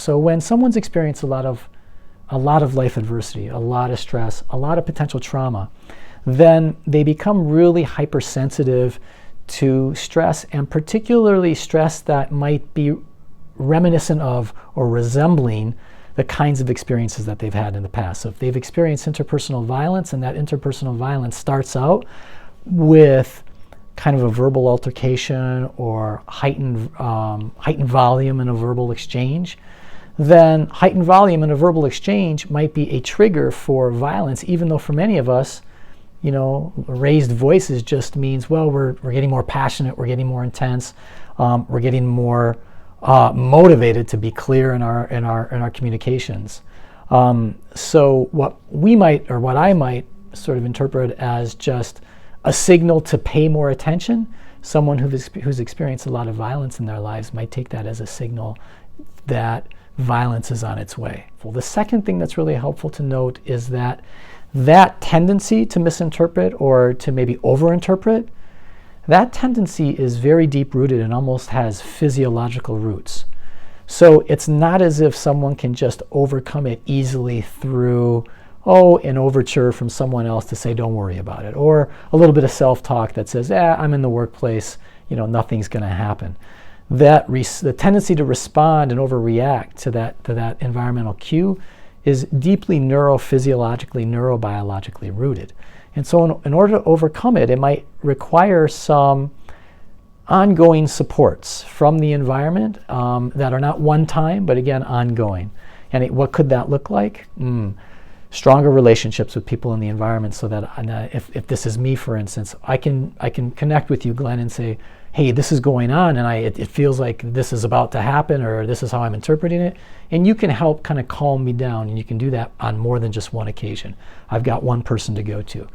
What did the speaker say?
So when someone's experienced a lot of life adversity, a lot of stress, a lot of potential trauma, then they become really hypersensitive to stress, and particularly stress that might be reminiscent of or resembling the kinds of experiences that they've had in the past. So if they've experienced interpersonal violence, and that interpersonal violence starts out with kind of a verbal altercation or heightened volume in a verbal exchange, then heightened volume in a verbal exchange might be a trigger for violence, even though for many of us, raised voices just means, well, we're getting more passionate, we're getting more intense, we're getting more motivated to be clear in our communications. So what I might sort of interpret as just a signal to pay more attention, someone who's experienced a lot of violence in their lives might take that as a signal that violence is on its way. Well, the second thing that's really helpful to note is that tendency to misinterpret or to maybe overinterpret, that tendency is very deep-rooted and almost has physiological roots. So it's not as if someone can just overcome it easily through, an overture from someone else to say, don't worry about it, or a little bit of self-talk that says, I'm in the workplace, nothing's going to happen. The tendency to respond and overreact to that environmental cue is deeply neurophysiologically, neurobiologically rooted. And so in order to overcome it, it might require some ongoing supports from the environment that are not one time, but again, ongoing. And what could that look like? Stronger relationships with people in the environment, so that if this is me, for instance, I can connect with you, Glenn, and say, hey, this is going on, and it feels like this is about to happen, or this is how I'm interpreting it. And you can help kind of calm me down, and you can do that on more than just one occasion. I've got one person to go to.